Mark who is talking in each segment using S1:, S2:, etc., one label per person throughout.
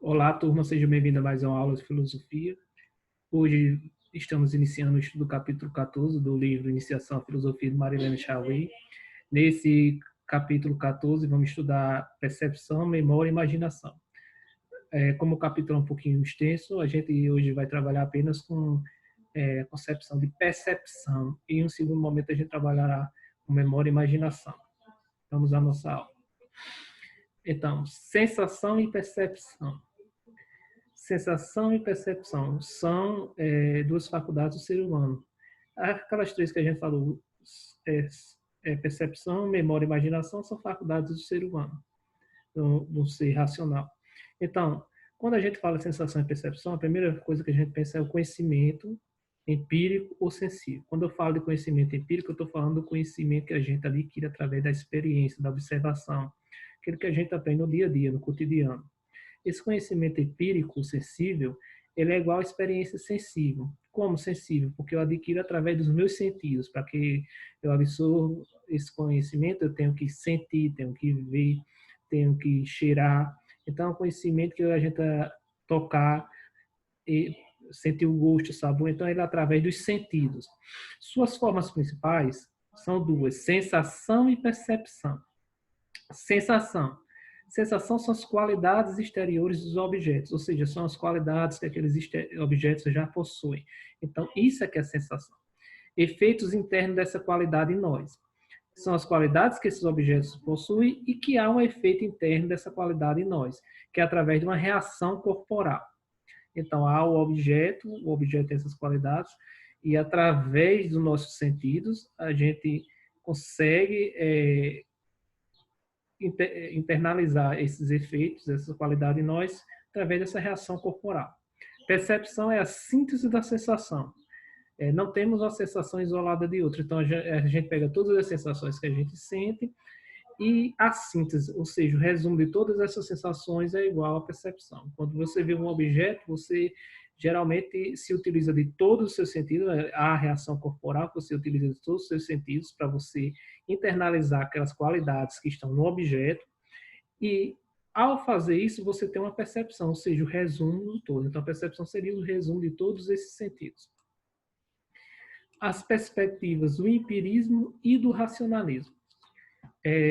S1: Olá, turma, seja bem-vindo a mais uma aula de filosofia. Hoje estamos iniciando o estudo do capítulo 14 do livro Iniciação à Filosofia de Marilene Chauí. Nesse capítulo 14, vamos estudar percepção, memória e imaginação. Como o capítulo é um pouquinho extenso, a gente hoje vai trabalhar apenas com a concepção de percepção e em um segundo momento a gente trabalhará com memória e imaginação. Vamos à nossa aula. Então, sensação e percepção. Sensação e percepção são duas faculdades do ser humano. Aquelas três que a gente falou, percepção, memória e imaginação, são faculdades do ser humano, do ser racional. Então, quando a gente fala sensação e percepção, a primeira coisa que a gente pensa é o conhecimento empírico ou sensível. Quando eu falo de conhecimento empírico, eu estou falando do conhecimento que a gente adquire através da experiência, da observação, aquilo que a gente aprende no dia a dia, no cotidiano. Esse conhecimento empírico sensível, ele é igual à experiência sensível. Como sensível? Porque eu adquiro através dos meus sentidos. Para que eu absorva esse conhecimento, eu tenho que sentir, tenho que ver, tenho que cheirar. Então, é um conhecimento que a gente tocar, e sentir o gosto, o sabor. Então, ele é através dos sentidos. Suas formas principais são duas: sensação e percepção. Sensação. Sensação são as qualidades exteriores dos objetos, ou seja, são as qualidades que aqueles objetos já possuem. Então, isso é que é sensação. Efeitos internos dessa qualidade em nós. São as qualidades que esses objetos possuem e que há um efeito interno dessa qualidade em nós, que é através de uma reação corporal. Então, há o objeto tem essas qualidades, e através dos nossos sentidos, a gente consegue internalizar esses efeitos, essa qualidade em nós, através dessa reação corporal. Percepção é a síntese da sensação. Não temos uma sensação isolada de outra. Então, a gente pega todas as sensações que a gente sente e a síntese, ou seja, o resumo de todas essas sensações é igual à percepção. Quando você vê um objeto, você geralmente se utiliza de todos os seus sentidos, a reação corporal, você utiliza de todos os seus sentidos para você internalizar aquelas qualidades que estão no objeto e, ao fazer isso, você tem uma percepção, ou seja, o resumo de todo. Então, a percepção seria o resumo de todos esses sentidos. As perspectivas do empirismo e do racionalismo.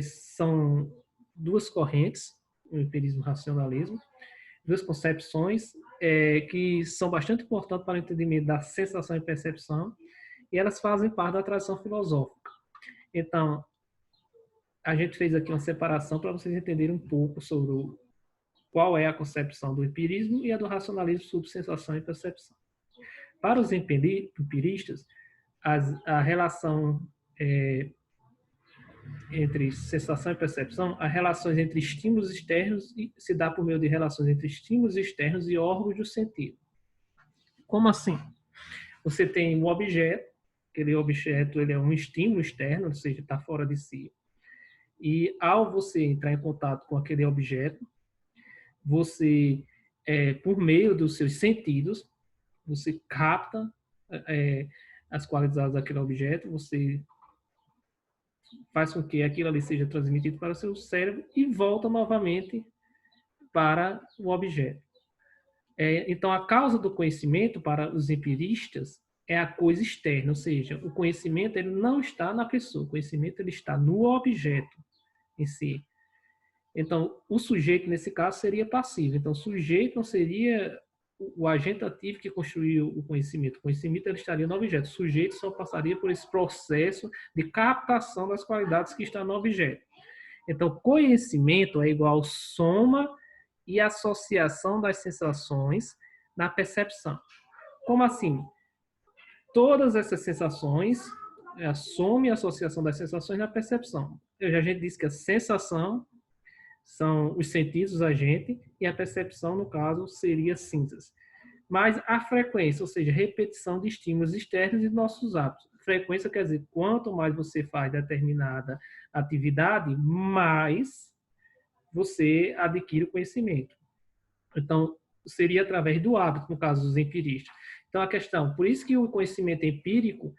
S1: São duas correntes, o empirismo e o racionalismo, duas concepções que são bastante importantes para o entendimento da sensação e percepção, e elas fazem parte da tradição filosófica. Então, a gente fez aqui uma separação para vocês entenderem um pouco sobre qual é a concepção do empirismo e a do racionalismo sobre sensação e percepção. Para os empiristas, a relação entre sensação e percepção, as relações entre estímulos externos se dá por meio de relações entre estímulos externos e órgãos do sentido. Como assim? Você tem um objeto, aquele objeto ele é um estímulo externo, ou seja, está fora de si. E ao você entrar em contato com aquele objeto, você, por meio dos seus sentidos, você capta as qualidades daquele objeto, você faz com que aquilo ali seja transmitido para o seu cérebro e volta novamente para o objeto. Então, a causa do conhecimento para os empiristas é a coisa externa, ou seja, o conhecimento ele não está na pessoa, o conhecimento ele está no objeto em si. Então, o sujeito, nesse caso, seria passivo. Então, o sujeito não seria o agente ativo que construiu o conhecimento. O conhecimento ele estaria no objeto. O sujeito só passaria por esse processo de captação das qualidades que estão no objeto. Então, conhecimento é igual soma e associação das sensações na percepção. Como assim? Todas essas sensações, a soma e a associação das sensações na percepção. A gente disse que a sensação são os sentidos do agente e a percepção, no caso, seria a síntese. Mas a frequência, ou seja, repetição de estímulos externos e nossos hábitos. Frequência quer dizer, quanto mais você faz determinada atividade, mais você adquire o conhecimento. Então, seria através do hábito, no caso dos empiristas. Então, a questão, por isso que o conhecimento empírico,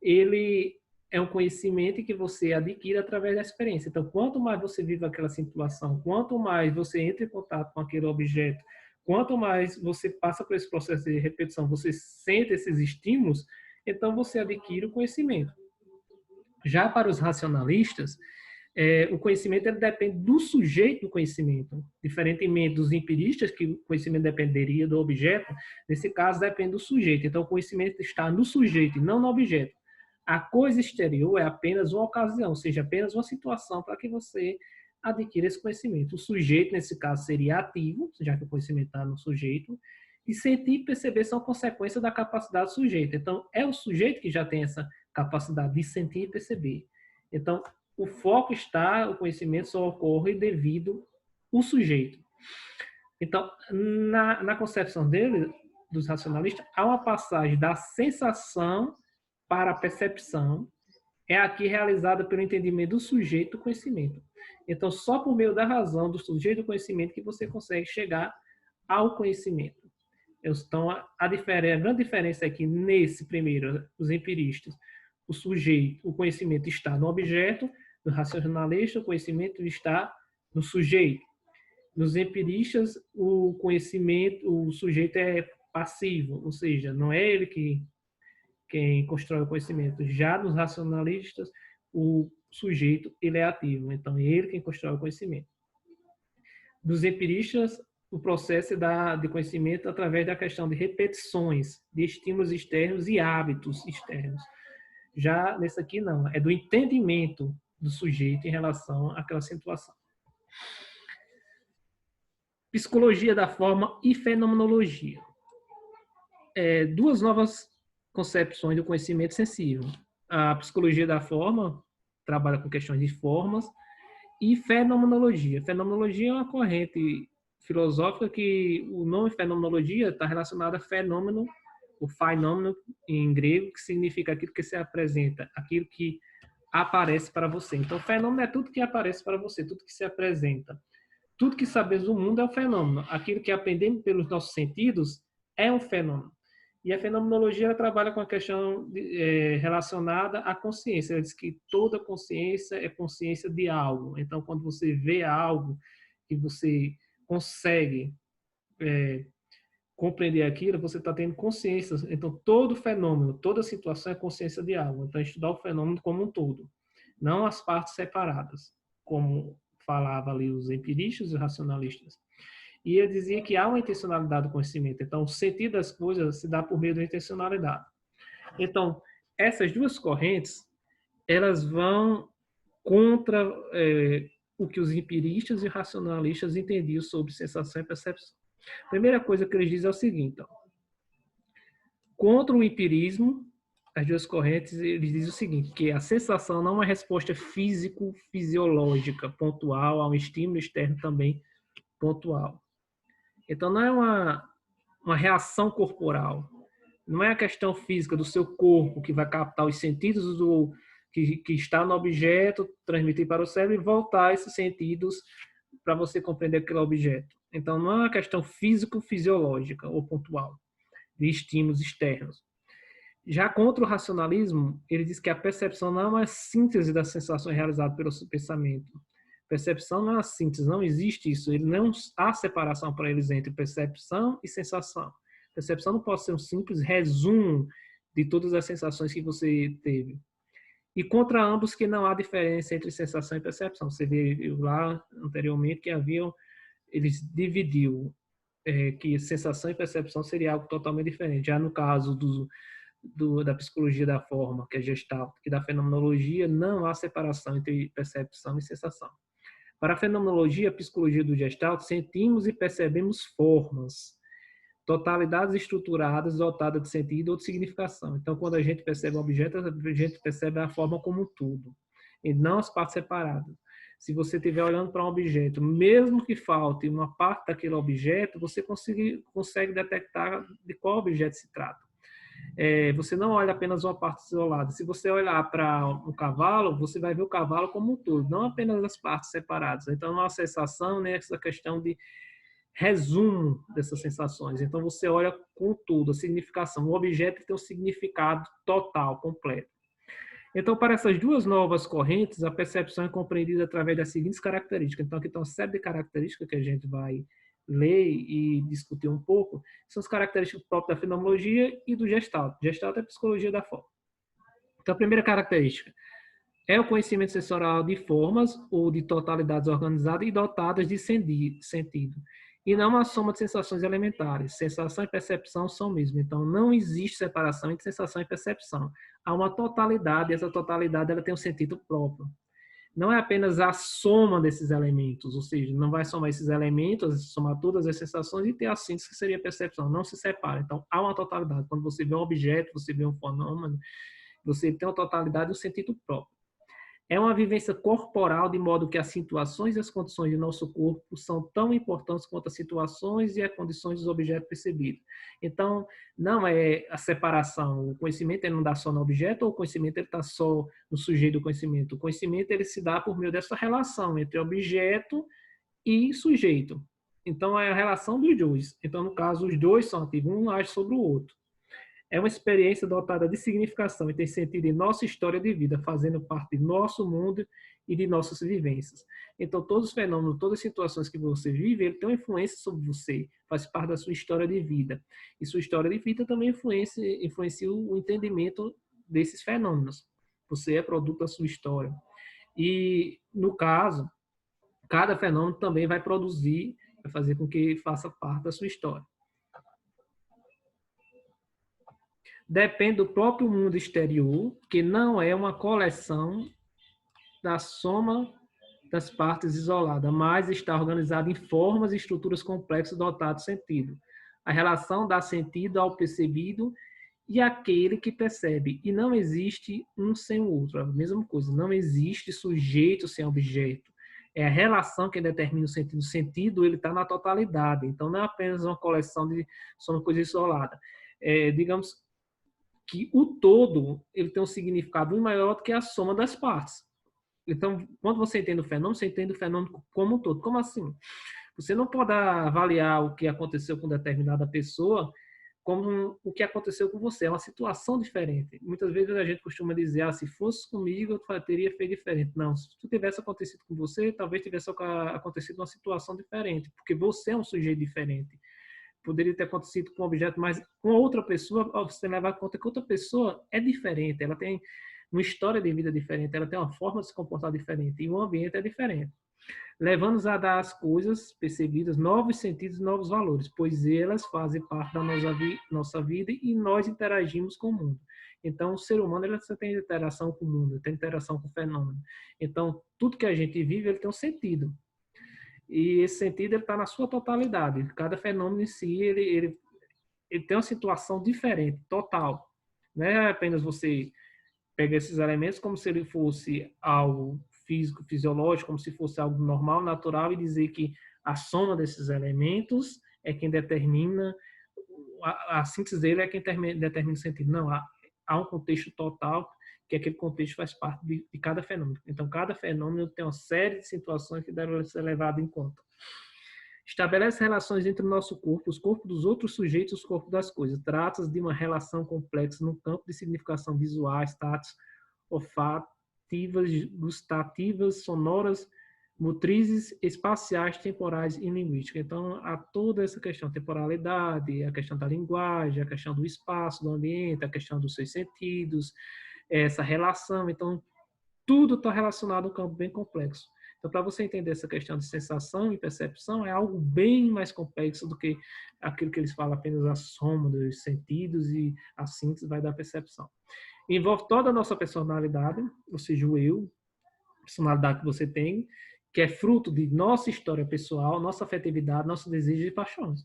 S1: ele é um conhecimento que você adquire através da experiência. Então, quanto mais você vive aquela situação, quanto mais você entra em contato com aquele objeto, quanto mais você passa por esse processo de repetição, você sente esses estímulos, então você adquire o conhecimento. Já para os racionalistas, o conhecimento ele depende do sujeito do conhecimento. Diferentemente dos empiristas, que o conhecimento dependeria do objeto, nesse caso depende do sujeito. Então, o conhecimento está no sujeito e não no objeto. A coisa exterior é apenas uma ocasião, ou seja, apenas uma situação para que você adquira esse conhecimento. O sujeito, nesse caso, seria ativo, já que o conhecimento está no sujeito, e sentir e perceber são consequência da capacidade do sujeito. Então, é o sujeito que já tem essa capacidade de sentir e perceber. Então, o foco está, o conhecimento só ocorre devido ao sujeito. Então, na concepção dele, dos racionalistas, há uma passagem da sensação para a percepção, é aqui realizada pelo entendimento do sujeito do conhecimento. Então, só por meio da razão do sujeito do conhecimento que você consegue chegar ao conhecimento. Então, a grande diferença é que nesse primeiro, os empiristas, o sujeito, o conhecimento está no objeto, no racionalista, o conhecimento está no sujeito. Nos empiristas, o conhecimento, o sujeito é passivo, ou seja, não é ele quem constrói o conhecimento. Já nos racionalistas, o sujeito ele é ativo, então é ele quem constrói o conhecimento. Dos empiristas, o processo de conhecimento através da questão de repetições, de estímulos externos e hábitos externos. Já nesse aqui não, é do entendimento do sujeito em relação àquela situação. Psicologia da forma e fenomenologia. Duas novas concepções do conhecimento sensível. A psicologia da forma trabalha com questões de formas e fenomenologia. Fenomenologia é uma corrente filosófica que o nome fenomenologia está relacionado a fenômeno, o fenômeno em grego, que significa aquilo que se apresenta, aquilo que aparece para você. Então, fenômeno é tudo que aparece para você, tudo que se apresenta. Tudo que sabemos do mundo é um fenômeno. Aquilo que aprendemos pelos nossos sentidos é um fenômeno. E a fenomenologia ela trabalha com a questão relacionada à consciência. Ela diz que toda consciência é consciência de algo. Então, quando você vê algo e você consegue compreender aquilo, você está tendo consciência. Então, todo fenômeno, toda situação é consciência de algo. Então, estudar o fenômeno como um todo, não as partes separadas, como falava ali os empiristas e os racionalistas. E ele dizia que há uma intencionalidade do conhecimento. Então, o sentido das coisas se dá por meio da intencionalidade. Então, essas duas correntes, elas vão contra o que os empiristas e racionalistas entendiam sobre sensação e percepção. A primeira coisa que eles dizem é o seguinte: contra o empirismo, as duas correntes, eles dizem o seguinte, que a sensação não é uma resposta físico-fisiológica pontual a um estímulo externo também pontual. Então, não é uma reação corporal. Não é a questão física do seu corpo que vai captar os sentidos que está no objeto, transmitir para o cérebro e voltar esses sentidos para você compreender aquele objeto. Então, não é uma questão físico-fisiológica ou pontual de estímulos externos. Já contra o racionalismo, ele diz que a percepção não é uma síntese das sensações realizadas pelo pensamento. Percepção não é uma síntese, não existe isso. Não há separação para eles entre percepção e sensação. Percepção não pode ser um simples resumo de todas as sensações que você teve. E contra ambos que não há diferença entre sensação e percepção. Você viu lá anteriormente que eles dividiu que sensação e percepção seria algo totalmente diferente. Já no caso da psicologia da forma, que é Gestalt, e da fenomenologia, não há separação entre percepção e sensação. Para a fenomenologia, a psicologia do Gestalt, sentimos e percebemos formas, totalidades estruturadas, dotadas de sentido ou de significação. Então, quando a gente percebe um objeto, a gente percebe a forma como um todo, e não as partes separadas. Se você estiver olhando para um objeto, mesmo que falte uma parte daquele objeto, você consegue detectar de qual objeto se trata. Você não olha apenas uma parte isolada. Se você olhar para um cavalo, você vai ver o cavalo como um todo, não apenas as partes separadas. Então, não há sensação, nem essa questão de resumo dessas sensações. Então, você olha com tudo, a significação. O objeto tem um significado total, completo. Então, para essas duas novas correntes, a percepção é compreendida através das seguintes características. Então, aqui estão uma série de características que a gente vai ler e discutir um pouco, são as características próprias da fenomenologia e do Gestalt. Gestalt é a psicologia da forma. Então, a primeira característica é o conhecimento sensorial de formas ou de totalidades organizadas e dotadas de sentido. E não uma soma de sensações elementares. Sensação e percepção são o mesmo. Então, não existe separação entre sensação e percepção. Há uma totalidade, e essa totalidade ela tem um sentido próprio. Não é apenas a soma desses elementos, ou seja, não vai somar esses elementos, somar todas as sensações e ter a síntese que seria a percepção. Não se separa. Então, há uma totalidade. Quando você vê um objeto, você vê um fenômeno, você tem uma totalidade e um sentido próprio. É uma vivência corporal, de modo que as situações e as condições de nosso corpo são tão importantes quanto as situações e as condições dos objetos percebidos. Então, não é a separação. O conhecimento ele não dá só no objeto, ou o conhecimento está só no sujeito do conhecimento. O conhecimento ele se dá por meio dessa relação entre objeto e sujeito. Então, é a relação dos dois. Então, no caso, os dois são ativos, um age sobre o outro. É uma experiência dotada de significação e tem sentido em nossa história de vida, fazendo parte de nosso mundo e de nossas vivências. Então, todos os fenômenos, todas as situações que você vive, ele tem uma influência sobre você, faz parte da sua história de vida. E sua história de vida também influencia o entendimento desses fenômenos. Você é produto da sua história. E, no caso, cada fenômeno também vai produzir, vai fazer com que faça parte da sua história. Depende do próprio mundo exterior, que não é uma coleção da soma das partes isoladas, mas está organizado em formas e estruturas complexas dotadas de sentido. A relação dá sentido ao percebido e àquele que percebe, e não existe um sem o outro. A mesma coisa, não existe sujeito sem objeto. É a relação que determina o sentido. O sentido ele está na totalidade, então não é apenas uma coleção de só uma coisa isolada. Digamos que o todo ele tem um significado muito maior do que a soma das partes. Então, quando você entende o fenômeno, você entende o fenômeno como um todo. Como assim? Você não pode avaliar o que aconteceu com determinada pessoa como o que aconteceu com você. É uma situação diferente. Muitas vezes a gente costuma dizer, se fosse comigo, eu teria feito diferente. Não, se tivesse acontecido com você, talvez tivesse acontecido uma situação diferente, porque você é um sujeito diferente. Poderia ter acontecido com um objeto, mas com outra pessoa, você levar em conta que outra pessoa é diferente, ela tem uma história de vida diferente, ela tem uma forma de se comportar diferente, e o ambiente é diferente. Levando-nos a dar às coisas percebidas novos sentidos e novos valores, pois elas fazem parte da nossa vida e nós interagimos com o mundo. Então, o ser humano ele tem interação com o mundo, tem interação com o fenômeno. Então, tudo que a gente vive ele tem um sentido. E esse sentido está na sua totalidade. Cada fenômeno em si, ele tem uma situação diferente, total. Não é apenas você pega esses elementos como se ele fosse algo físico, fisiológico, como se fosse algo normal, natural, e dizer que a soma desses elementos é quem determina, a síntese dele é quem determina o sentido. Não, há um contexto total, que aquele contexto faz parte de cada fenômeno. Então, cada fenômeno tem uma série de situações que devem ser levadas em conta. Estabelece relações entre o nosso corpo, os corpos dos outros sujeitos e os corpos das coisas. Trata-se de uma relação complexa no campo de significação visuais, táteis, olfativas, gustativas, sonoras, motrizes, espaciais, temporais e linguísticas. Então, há toda essa questão de temporalidade, a questão da linguagem, a questão do espaço, do ambiente, a questão dos seus sentidos, essa relação. Então, tudo está relacionado a um campo bem complexo. Então, para você entender essa questão de sensação e percepção, é algo bem mais complexo do que aquilo que eles falam apenas a soma dos sentidos e a síntese vai dar percepção. Envolve toda a nossa personalidade, ou seja, o eu, personalidade que você tem, que é fruto de nossa história pessoal, nossa afetividade, nossos desejos e paixões.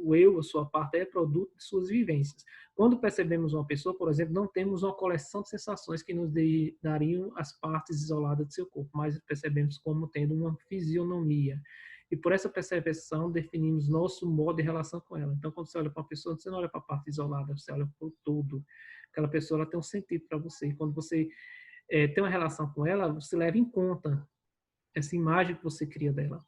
S1: O eu, a sua parte, é produto de suas vivências. Quando percebemos uma pessoa, por exemplo, não temos uma coleção de sensações que nos dariam as partes isoladas do seu corpo, mas percebemos como tendo uma fisionomia. E por essa percepção definimos nosso modo de relação com ela. Então, quando você olha para uma pessoa, você não olha para a parte isolada, você olha para o todo. Aquela pessoa ela tem um sentido para você. E quando você tem uma relação com ela, você leva em conta essa imagem que você cria dela.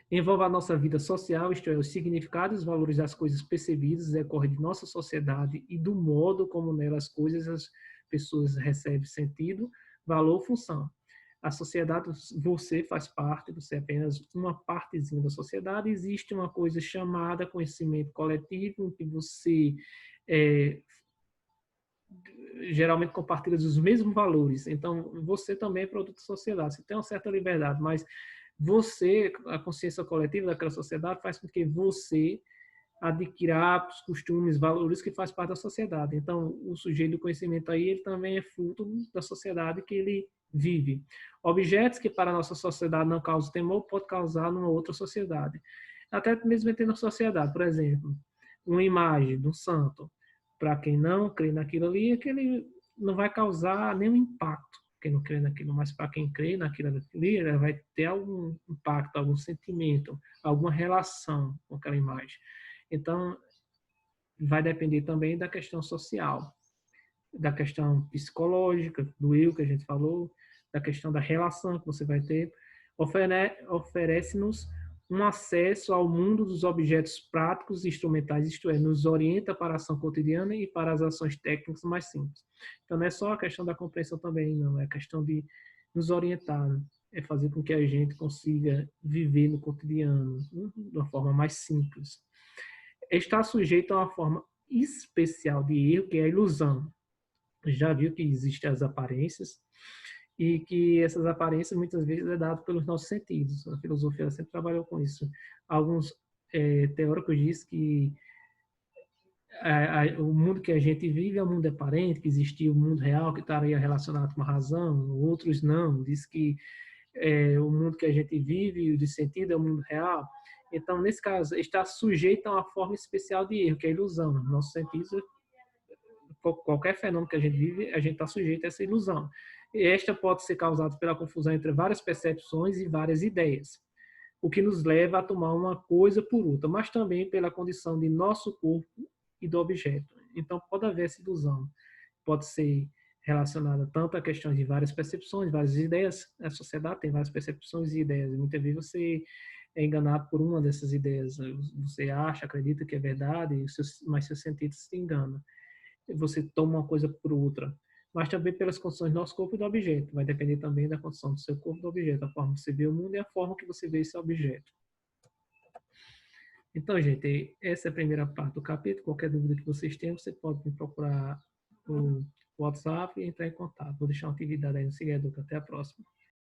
S1: Envolve a nossa vida social, isto é, os significados e os valores das coisas percebidas, decorre de nossa sociedade e do modo como nela as coisas, as pessoas recebem sentido, valor, função. A sociedade, você faz parte, você é apenas uma partezinha da sociedade. Existe uma coisa chamada conhecimento coletivo, em que você é, geralmente compartilha os mesmos valores. Então, você também é produto da sociedade. Você tem uma certa liberdade, mas você, a consciência coletiva daquela sociedade faz com que você adquira hábitos, costumes, valores que faz parte da sociedade. Então, o sujeito do conhecimento aí, ele também é fruto da sociedade que ele vive. Objetos que para a nossa sociedade não causam temor, pode causar numa outra sociedade. Até mesmo entre na sociedade, por exemplo, uma imagem de um santo, para quem não crê naquilo ali, aquele não vai causar nenhum impacto, quem não crê naquilo, mas para quem crê naquilo ali, ela vai ter algum impacto, algum sentimento, alguma relação com aquela imagem. Então, vai depender também da questão social, da questão psicológica, do eu que a gente falou, da questão da relação que você vai ter. Oferece-nos um acesso ao mundo dos objetos práticos e instrumentais, isto é, nos orienta para a ação cotidiana e para as ações técnicas mais simples. Então, não é só a questão da compreensão também, não, é a questão de nos orientar, né? É fazer com que a gente consiga viver no cotidiano de uma forma mais simples. Está sujeito a uma forma especial de erro, que é a ilusão. Já viu que existem as aparências e que essas aparências muitas vezes é dado pelos nossos sentidos. A filosofia sempre trabalhou com isso. Alguns teóricos dizem que o mundo que a gente vive é um mundo aparente, que existia o mundo real que estaria relacionado com a razão. Outros não, diz que o mundo que a gente vive, o de sentido, é o mundo real. Então, nesse caso, está sujeito a uma forma especial de erro, que é a ilusão. Nossos sentidos, qualquer fenômeno que a gente vive, a gente está sujeito a essa ilusão. E esta pode ser causada pela confusão entre várias percepções e várias ideias, o que nos leva a tomar uma coisa por outra, mas também pela condição de nosso corpo e do objeto. Então, pode haver essa ilusão. Pode ser relacionada tanto a questões de várias percepções, várias ideias. A sociedade tem várias percepções e ideias. E muitas vezes você é enganado por uma dessas ideias. Você acha, acredita que é verdade, mas seus sentidos se enganam. Você toma uma coisa por outra. Mas também pelas condições do nosso corpo e do objeto. Vai depender também da condição do seu corpo e do objeto, a forma que você vê o mundo e a forma que você vê esse objeto. Então, gente, essa é a primeira parte do capítulo. Qualquer dúvida que vocês tenham, você pode me procurar no WhatsApp e entrar em contato. Vou deixar uma atividade aí no seguidor. Até a próxima.